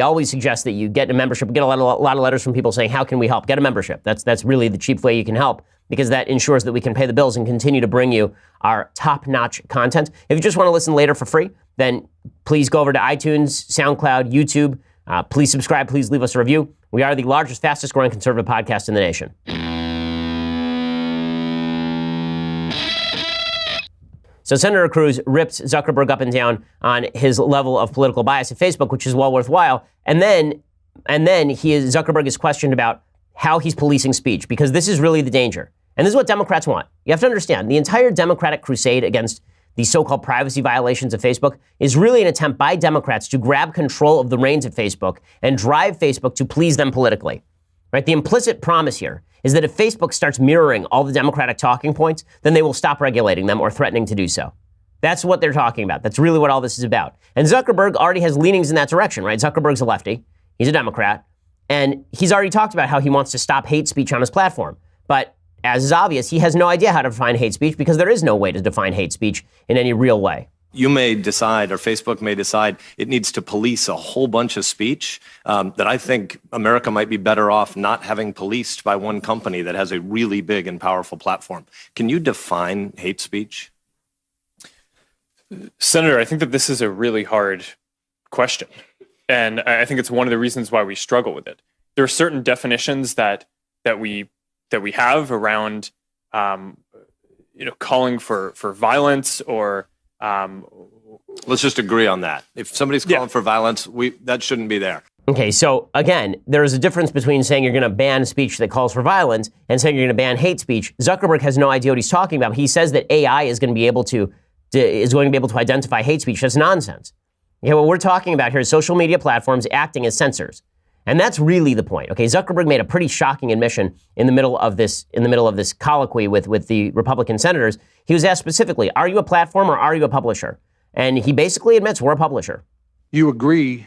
always suggest that you get a membership. We get a lot of letters from people saying, how can we help? Get a membership. That's really the cheap way you can help, because that ensures that we can pay the bills and continue to bring you our top-notch content. If you just want to listen later for free, then please go over to iTunes, SoundCloud, YouTube. Please subscribe. Please leave us a review. We are the largest, fastest-growing conservative podcast in the nation. So Senator Cruz rips Zuckerberg up and down on his level of political bias at Facebook, which is well worthwhile. And then Zuckerberg is questioned about how he's policing speech, because this is really the danger. And this is what Democrats want. You have to understand, the entire Democratic crusade against these so-called privacy violations of Facebook, is really an attempt by Democrats to grab control of the reins at Facebook and drive Facebook to please them politically. Right? The implicit promise here is that if Facebook starts mirroring all the Democratic talking points, then they will stop regulating them or threatening to do so. That's what they're talking about. That's really what all this is about. And Zuckerberg already has leanings in that direction, right? Zuckerberg's a lefty. He's a Democrat. And he's already talked about how he wants to stop hate speech on his platform. But as is obvious, he has no idea how to define hate speech because there is no way to define hate speech in any real way. You may decide, or Facebook may decide, it needs to police a whole bunch of speech that I think America might be better off not having policed by one company that has a really big and powerful platform. Can you define hate speech? Senator, I think that this is a really hard question. And I think it's one of the reasons why we struggle with it. There are certain definitions that we have around, calling for violence or. Let's just agree on that. If somebody's calling for violence, that shouldn't be there. Okay, so again, there is a difference between saying you're going to ban speech that calls for violence and saying you're going to ban hate speech. Zuckerberg has no idea what he's talking about. He says that AI is going to be able to identify hate speech. That's nonsense. What we're talking about here is social media platforms acting as censors. And that's really the point. Okay, Zuckerberg made a pretty shocking admission in the middle of this colloquy with the Republican senators. He was asked specifically, are you a platform or are you a publisher? And he basically admits we're a publisher. You agree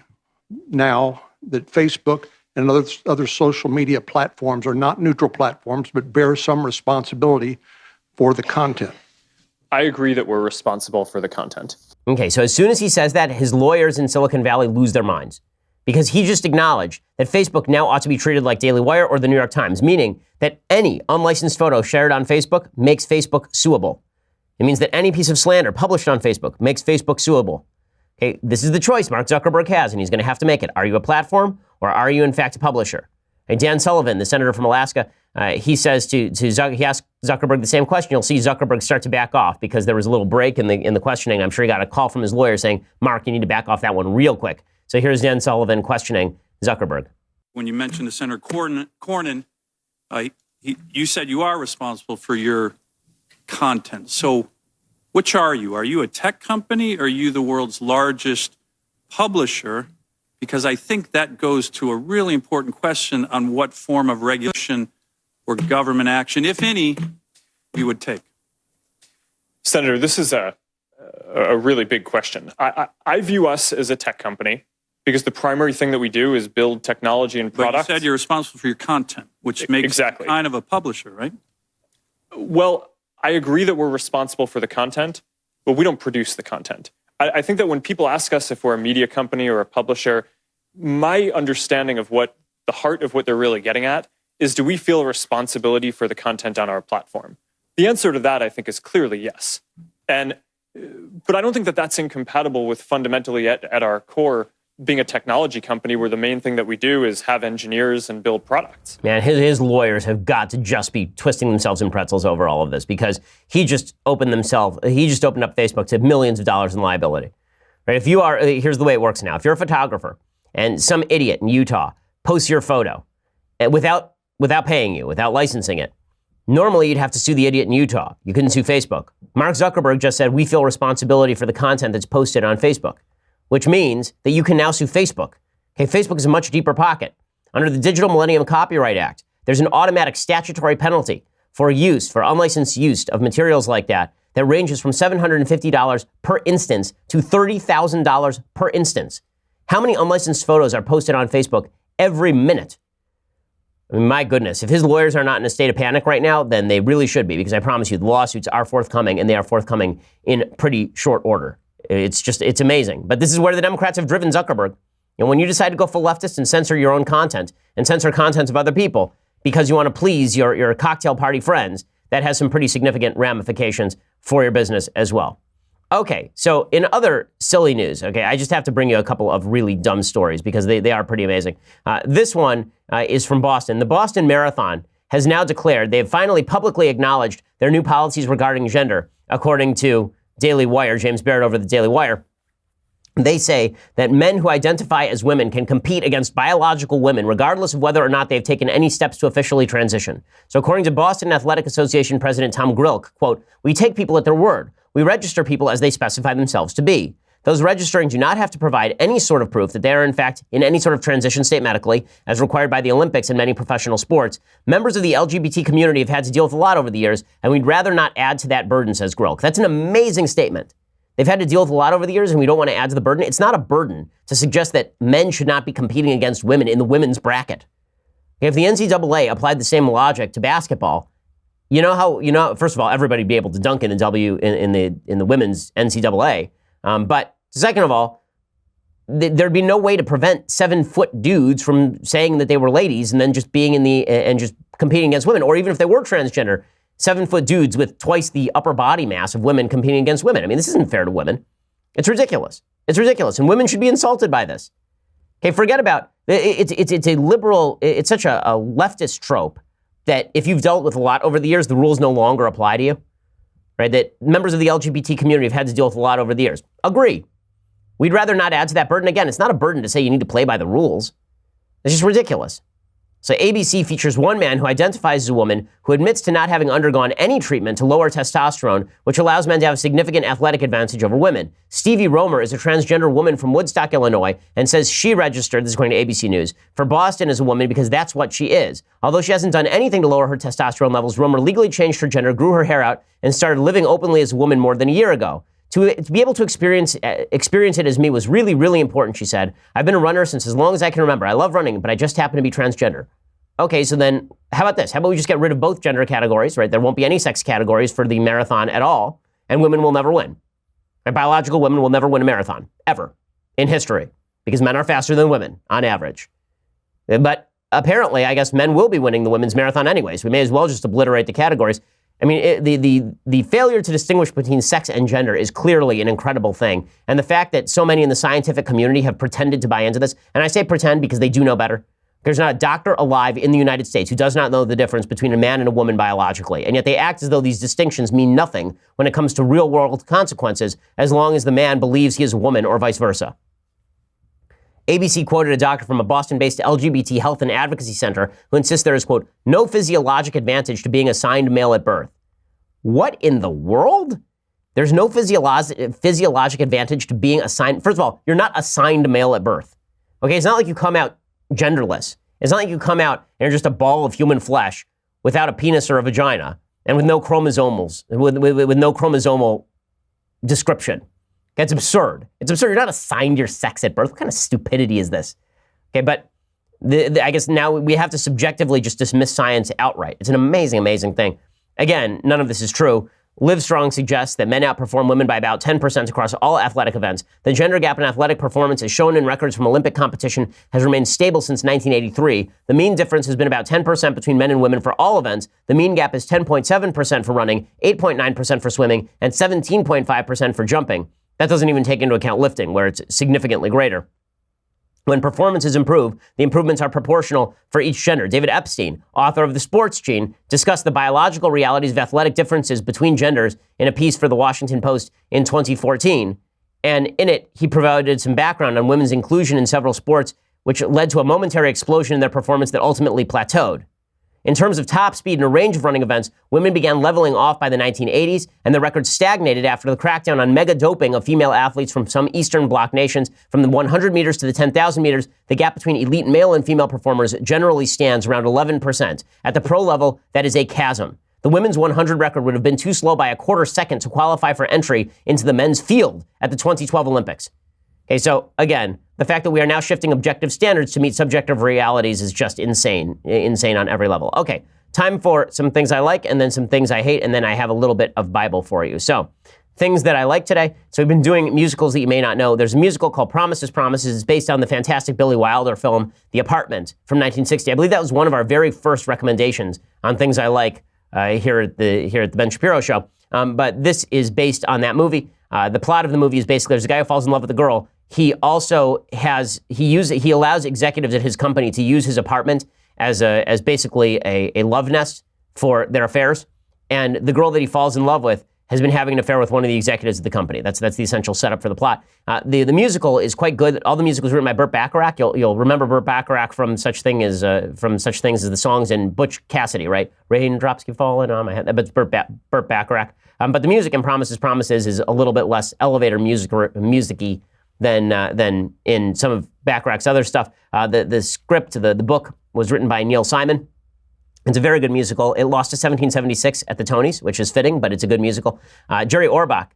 now that Facebook and other social media platforms are not neutral platforms, but bear some responsibility for the content. I agree that we're responsible for the content. Okay, so as soon as he says that, his lawyers in Silicon Valley lose their minds. Because he just acknowledged that Facebook now ought to be treated like Daily Wire or the New York Times, meaning that any unlicensed photo shared on Facebook makes Facebook suable. It means that any piece of slander published on Facebook makes Facebook suable. Okay, this is the choice Mark Zuckerberg has, and he's going to have to make it. Are you a platform or are you in fact a publisher? And Dan Sullivan, the senator from Alaska, he says he asked Zuckerberg the same question. You'll see Zuckerberg start to back off because there was a little break in the questioning. I'm sure he got a call from his lawyer saying, Mark, you need to back off that one real quick. So here's Dan Sullivan questioning Zuckerberg. When you mentioned to Senator Cornyn, you said you are responsible for your content. So which are you? Are you a tech company or are you the world's largest publisher? Because I think that goes to a really important question on what form of regulation or government action, if any, you would take. Senator, this is a really big question. I view us as a tech company because the primary thing that we do is build technology and products. But you said you're responsible for your content, which makes you kind of a publisher, right? Well, I agree that we're responsible for the content, but we don't produce the content. I think that when people ask us if we're a media company or a publisher, my understanding of what the heart of what they're really getting at is, do we feel a responsibility for the content on our platform? The answer to that, I think, is clearly yes. But I don't think that that's incompatible with fundamentally at our core being a technology company where the main thing that we do is have engineers and build products. Man, his lawyers have got to just be twisting themselves in pretzels over all of this because he just opened up Facebook to millions of dollars in liability. Right? Here's the way it works now. If you're a photographer and some idiot in Utah posts your photo and without paying you, without licensing it, normally you'd have to sue the idiot in Utah. You couldn't sue Facebook. Mark Zuckerberg just said we feel responsibility for the content that's posted on Facebook, which means that you can now sue Facebook. Okay, Facebook is a much deeper pocket. Under the Digital Millennium Copyright Act, there's an automatic statutory penalty for unlicensed use of materials like that ranges from $750 per instance to $30,000 per instance. How many unlicensed photos are posted on Facebook every minute? I mean, my goodness, if his lawyers are not in a state of panic right now, then they really should be, because I promise you the lawsuits are forthcoming, and they are forthcoming in pretty short order. It's amazing. But this is where the Democrats have driven Zuckerberg. And when you decide to go full leftist and censor your own content and censor content of other people because you want to please your cocktail party friends, that has some pretty significant ramifications for your business as well. Okay, so in other silly news, okay, I just have to bring you a couple of really dumb stories because they are pretty amazing. This one is from Boston. The Boston Marathon has now declared they've finally publicly acknowledged their new policies regarding gender, according to Daily Wire, James Barrett over the Daily Wire. They say that men who identify as women can compete against biological women regardless of whether or not they've taken any steps to officially transition. So according to Boston Athletic Association President Tom Grilk, quote, "We take people at their word. we register people as they specify themselves to be. Those registering do not have to provide any sort of proof that they are, in fact, in any sort of transition state medically, as required by the Olympics and many professional sports. Members of the LGBT community have had to deal with a lot over the years, and we'd rather not add to that burden, says Grilk. That's an amazing statement. They've had to deal with a lot over the years, and we don't want to add to the burden. It's not a burden to suggest that men should not be competing against women in the women's bracket. If the NCAA applied the same logic to basketball, first of all, everybody would be able to dunk in the women's NCAA. But second of all, there'd be no way to prevent 7-foot dudes from saying that they were ladies and then just being and just competing against women. Or even if they were transgender, 7-foot dudes with twice the upper body mass of women competing against women. I mean, this isn't fair to women. It's ridiculous. It's ridiculous. And women should be insulted by this. Okay, forget about it's a liberal, it's such a leftist trope that if you've dealt with a lot over the years, the rules no longer apply to you. Right, that members of the LGBT community have had to deal with a lot over the years. Agree. We'd rather not add to that burden. Again, it's not a burden to say you need to play by the rules. It's just ridiculous. So ABC features one man who identifies as a woman who admits to not having undergone any treatment to lower testosterone, which allows men to have a significant athletic advantage over women. Stevie Romer is a transgender woman from Woodstock, Illinois, and says she registered, this is according to ABC News, for Boston as a woman because that's what she is. Although she hasn't done anything to lower her testosterone levels, Romer legally changed her gender, grew her hair out, and started living openly as a woman more than a year ago. To be able to experience it as me was really, really important, she said. I've been a runner since as long as I can remember. I love running, but I just happen to be transgender. Okay, so then how about this? How about we just get rid of both gender categories, right? There won't be any sex categories for the marathon at all, and women will never win. Right? Biological women will never win a marathon, ever, in history, because men are faster than women, on average. But apparently, I guess men will be winning the women's marathon anyways. We may as well just obliterate the categories. I mean, the failure to distinguish between sex and gender is clearly an incredible thing. And the fact that so many in the scientific community have pretended to buy into this, and I say pretend because they do know better. There's not a doctor alive in the United States who does not know the difference between a man and a woman biologically. And yet they act as though these distinctions mean nothing when it comes to real world consequences, as long as the man believes he is a woman or vice versa. ABC quoted a doctor from a Boston-based LGBT health and advocacy center who insists there is, quote, no physiologic advantage to being assigned male at birth. What in the world? There's no physiologic advantage to being assigned. First of all, you're not assigned male at birth. Okay, it's not like you come out genderless. It's not like you come out and you're just a ball of human flesh without a penis or a vagina and with no chromosomals, with no chromosomal description. That's absurd. It's absurd. You're not assigned your sex at birth. What kind of stupidity is this? Okay, but I guess now we have to subjectively just dismiss science outright. It's an amazing, amazing thing. Again, none of this is true. Livestrong suggests that men outperform women by about 10% across all athletic events. The gender gap in athletic performance, as shown in records from Olympic competition, has remained stable since 1983. The mean difference has been about 10% between men and women for all events. The mean gap is 10.7% for running, 8.9% for swimming, and 17.5% for jumping. That doesn't even take into account lifting, where it's significantly greater. When performances improve, the improvements are proportional for each gender. David Epstein, author of The Sports Gene, discussed the biological realities of athletic differences between genders in a piece for the Washington Post in 2014. And in it, he provided some background on women's inclusion in several sports, which led to a momentary explosion in their performance that ultimately plateaued. In terms of top speed in a range of running events, women began leveling off by the 1980s, and the record stagnated after the crackdown on mega doping of female athletes from some Eastern Bloc nations. From the 100 meters to the 10,000 meters, the gap between elite male and female performers generally stands around 11%. At the pro level, that is a chasm. The women's 100 record would have been too slow by a quarter second to qualify for entry into the men's field at the 2012 Olympics. Okay, so again, the fact that we are now shifting objective standards to meet subjective realities is just insane on every level. Okay, time for some things I like and then some things I hate, and then I have a little bit of Bible for you. So, things that I like today. So we've been doing musicals that you may not know. There's a musical called Promises, Promises. It's based on the fantastic Billy Wilder film, The Apartment from 1960. I believe that was one of our very first recommendations on things I like here at the Ben Shapiro Show. But this is based on that movie. The plot of the movie is basically there's a guy who falls in love with a girl. He also he allows executives at his company to use his apartment as basically a love nest for their affairs. And the girl that he falls in love with has been having an affair with one of the executives of the company. That's the essential setup for the plot. The musical is quite good. All the music was written by Burt Bacharach. You'll remember Burt Bacharach from such things as the songs in Butch Cassidy, right? Raindrops keep falling on my head. But it's Burt Bacharach. But the music in Promises is a little bit less elevator music-y than in some of Bacharach's other stuff. The script, the book, was written by Neil Simon. It's a very good musical. It lost to 1776 at the Tonys, which is fitting, but it's a good musical. Jerry Orbach,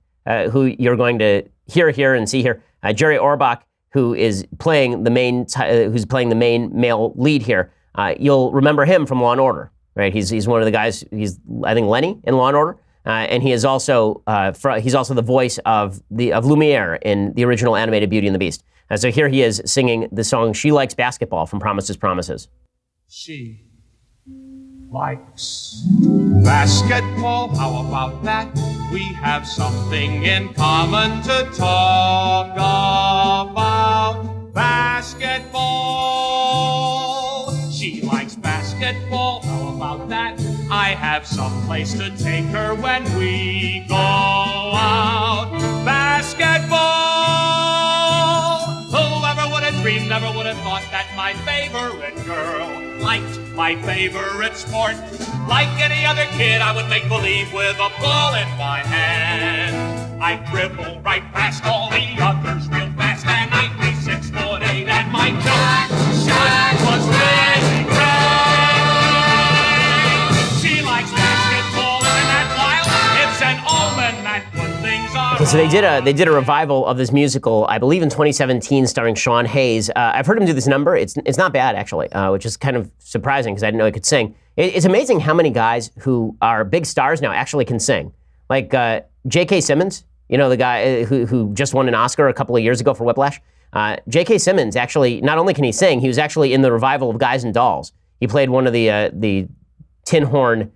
who you're going to hear here and see here. Jerry Orbach, who is playing the main male lead here. You'll remember him from Law and Order, right? He's one of the guys. He's, I think, Lenny in Law and Order, and he is also he's also the voice of Lumiere in the original animated Beauty and the Beast. So here he is singing the song "She Likes Basketball" from Promises. She likes basketball. How about that? We have something in common to talk about. Basketball. She likes basketball. How about that? I have some place to take her when we go out. Basketball. Whoever would have dreamed, never would have thought that my favorite girl liked my favorite sport. Like any other kid, I would make believe with a ball in my hand. I dribble right past all the others real fast, and I'd be 6'8", and my shot was really great. She likes basketball, and that while it's an omen that good things are. Okay, so they did a revival of this musical, I believe in 2017, starring Sean Hayes. I've heard him do this number. It's not bad, actually, which is kind of surprising because I didn't know he could sing. It's amazing how many guys who are big stars now actually can sing. Like J.K. Simmons, you know, the guy who just won an Oscar a couple of years ago for Whiplash. J.K. Simmons, actually, not only can he sing, he was actually in the revival of Guys and Dolls. He played one of the tin horn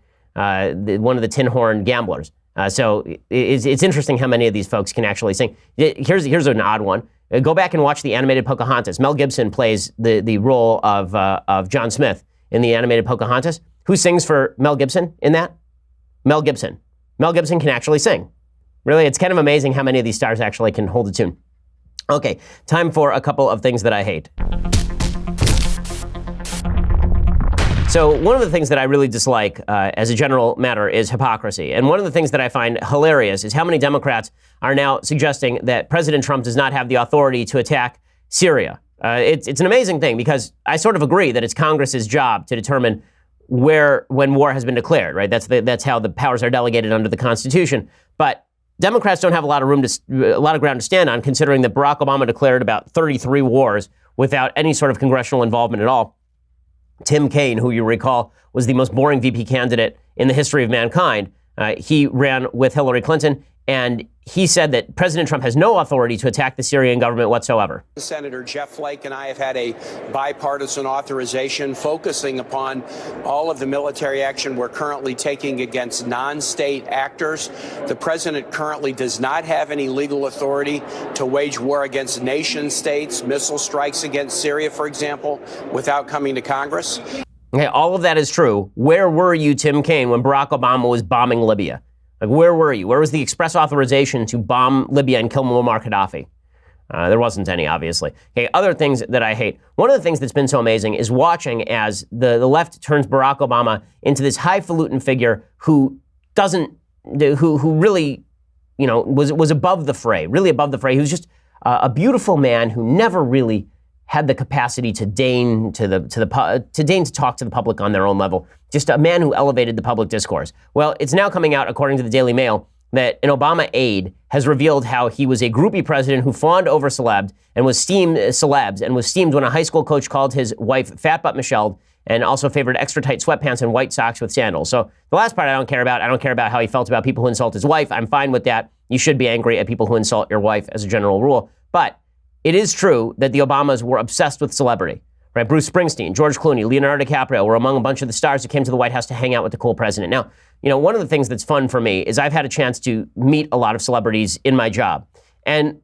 gamblers. So it's interesting how many of these folks can actually sing. Here's an odd one. Go back and watch the animated Pocahontas. Mel Gibson plays the role of John Smith in the animated Pocahontas. Who sings for Mel Gibson in that? Mel Gibson. Mel Gibson can actually sing. Really, it's kind of amazing how many of these stars actually can hold a tune. Okay, time for a couple of things that I hate. So one of the things that I really dislike as a general matter is hypocrisy. And one of the things that I find hilarious is how many Democrats are now suggesting that President Trump does not have the authority to attack Syria. It's an amazing thing because I sort of agree that it's Congress's job to determine when war has been declared, right? That's how the powers are delegated under the Constitution. But Democrats don't have a lot of ground to stand on, considering that Barack Obama declared about 33 wars without any sort of congressional involvement at all. Tim Kaine, who you recall was the most boring VP candidate in the history of mankind, he ran with Hillary Clinton, and he said that President Trump has no authority to attack the Syrian government whatsoever. Senator Jeff Flake and I have had a bipartisan authorization focusing upon all of the military action we're currently taking against non-state actors. The president currently does not have any legal authority to wage war against nation states, missile strikes against Syria, for example, without coming to Congress. Okay, all of that is true. Where were you, Tim Kaine, when Barack Obama was bombing Libya? Like, where were you? Where was the express authorization to bomb Libya and kill Muammar Gaddafi? There wasn't any, obviously. Okay, other things that I hate. One of the things that's been so amazing is watching as the left turns Barack Obama into this highfalutin figure who really, was above the fray, really above the fray. He was just a beautiful man who never really had the capacity to deign to talk to the public on their own level. Just a man who elevated the public discourse. Well, it's now coming out, according to the Daily Mail, that an Obama aide has revealed how he was a groupie president who fawned over celebs and was steamed when a high school coach called his wife Fat Butt Michelle and also favored extra tight sweatpants and white socks with sandals. So the last part I don't care about. I don't care about how he felt about people who insult his wife. I'm fine with that. You should be angry at people who insult your wife as a general rule. But it is true that the Obamas were obsessed with celebrity, right? Bruce Springsteen, George Clooney, Leonardo DiCaprio were among a bunch of the stars who came to the White House to hang out with the cool president. Now, one of the things that's fun for me is I've had a chance to meet a lot of celebrities in my job. And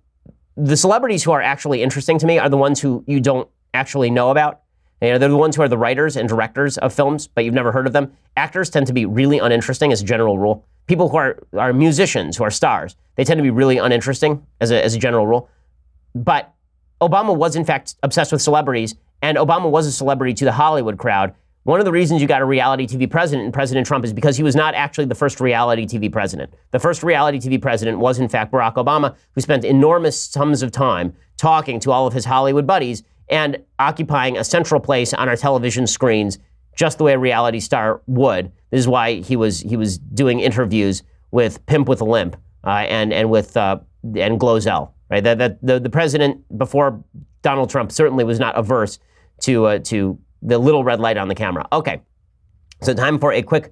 the celebrities who are actually interesting to me are the ones who you don't actually know about. They're the ones who are the writers and directors of films, but you've never heard of them. Actors tend to be really uninteresting as a general rule. people who are musicians, who are stars, they tend to be really uninteresting as a general rule. But Obama was in fact obsessed with celebrities, and Obama was a celebrity to the Hollywood crowd. One of the reasons you got a reality TV president in President Trump is because he was not actually the first reality TV president. The first reality TV president was in fact Barack Obama, who spent enormous sums of time talking to all of his Hollywood buddies and occupying a central place on our television screens, just the way a reality star would. This is why he was doing interviews with Pimp with a Limp and Glozell. Right? The president before Donald Trump certainly was not averse to the little red light on the camera. Okay, so time for a quick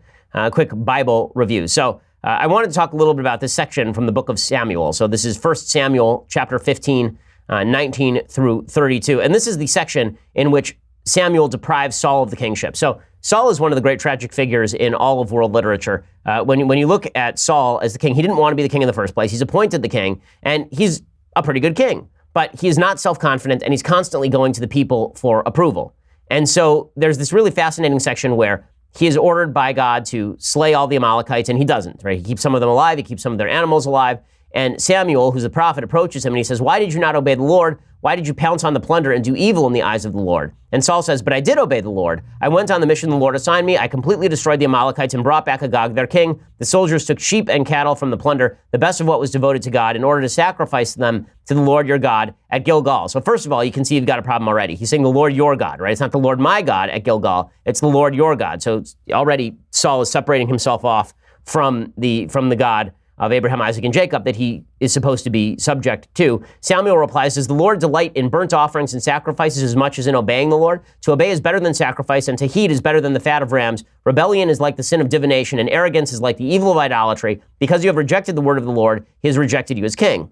Bible review. So I wanted to talk a little bit about this section from the book of Samuel. So this is 1 Samuel chapter 15, 19 through 32. And this is the section in which Samuel deprives Saul of the kingship. So Saul is one of the great tragic figures in all of world literature. When you look at Saul as the king, he didn't want to be the king in the first place. He's appointed the king, and he's a pretty good king. But he is not self-confident, and he's constantly going to the people for approval. And so there's this really fascinating section where he is ordered by God to slay all the Amalekites, and he doesn't, right? He keeps some of them alive, he keeps some of their animals alive. And Samuel, who's a prophet, approaches him and he says, "Why did you not obey the Lord? Why did you pounce on the plunder and do evil in the eyes of the Lord?" And Saul says, "But I did obey the Lord. I went on the mission the Lord assigned me. I completely destroyed the Amalekites and brought back Agag, their king. The soldiers took sheep and cattle from the plunder, the best of what was devoted to God, in order to sacrifice them to the Lord your God at Gilgal." So first of all, you can see you've got a problem already. He's saying the Lord your God, right? It's not the Lord my God at Gilgal. It's the Lord your God. So already Saul is separating himself off from the God of Abraham, Isaac, and Jacob that he is supposed to be subject to. Samuel replies, "Does the Lord delight in burnt offerings and sacrifices as much as in obeying the Lord? To obey is better than sacrifice, and to heed is better than the fat of rams. Rebellion is like the sin of divination, and arrogance is like the evil of idolatry. Because you have rejected the word of the Lord, he has rejected you as king."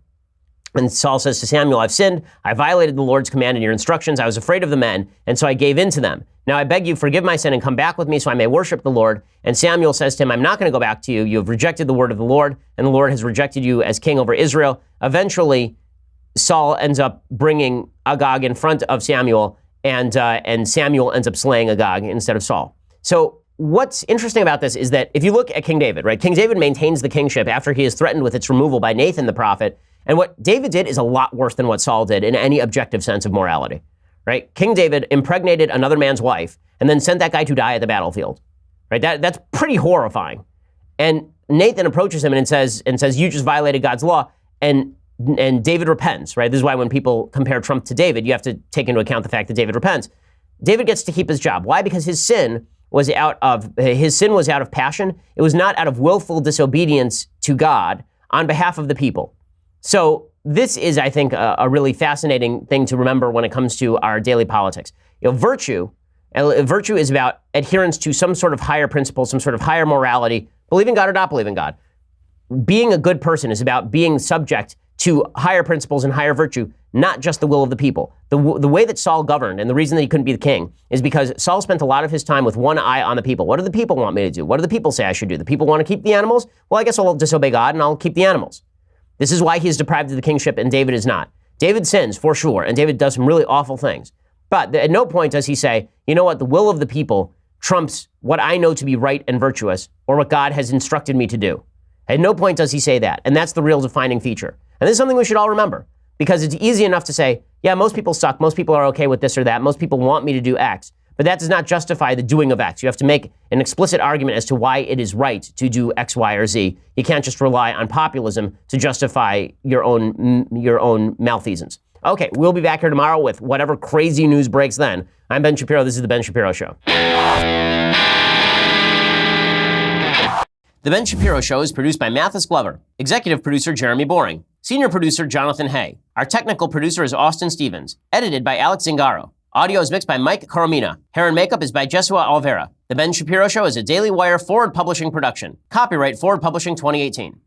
And Saul says to Samuel, "I've sinned. I violated the Lord's command and your instructions. I was afraid of the men, and so I gave in to them. Now I beg you, forgive my sin and come back with me so I may worship the Lord." And Samuel says to him, "I'm not going to go back to you. You have rejected the word of the Lord, and the Lord has rejected you as king over Israel." Eventually, Saul ends up bringing Agag in front of Samuel, and Samuel ends up slaying Agag instead of Saul. So what's interesting about this is that if you look at King David, right? King David maintains the kingship after he is threatened with its removal by Nathan the prophet. And what David did is a lot worse than what Saul did in any objective sense of morality, right? King David impregnated another man's wife and then sent that guy to die at the battlefield, right? That's pretty horrifying. And Nathan approaches him and says, "You just violated God's law." And David repents, right? This is why when people compare Trump to David, you have to take into account the fact that David repents. David gets to keep his job. Why? Because his sin was out of passion. It was not out of willful disobedience to God on behalf of the people. So this is, I think, a really fascinating thing to remember when it comes to our daily politics. Virtue is about adherence to some sort of higher principle, some sort of higher morality, believe in God or not believe in God. Being a good person is about being subject to higher principles and higher virtue, not just the will of the people. The way that Saul governed, and the reason that he couldn't be the king, is because Saul spent a lot of his time with one eye on the people. What do the people want me to do? What do the people say I should do? The people want to keep the animals? Well, I guess I'll disobey God and I'll keep the animals. This is why he is deprived of the kingship and David is not. David sins, for sure, and David does some really awful things. But at no point does he say, you know what, the will of the people trumps what I know to be right and virtuous, or what God has instructed me to do. At no point does he say that, and that's the real defining feature. And this is something we should all remember, because it's easy enough to say, yeah, most people suck, most people are okay with this or that, most people want me to do X, but that does not justify the doing of X. You have to make an explicit argument as to why it is right to do X, Y, or Z. You can't just rely on populism to justify your own malfeasance. Okay, we'll be back here tomorrow with whatever crazy news breaks then. I'm Ben Shapiro. This is The Ben Shapiro Show. The Ben Shapiro Show is produced by Mathis Glover, executive producer Jeremy Boring, senior producer Jonathan Hay. Our technical producer is Austin Stevens, edited by Alex Zingaro. Audio is mixed by Mike Coromina. Hair and makeup is by Jesua Alvera. The Ben Shapiro Show is a Daily Wire Forward Publishing production. Copyright Forward Publishing 2018.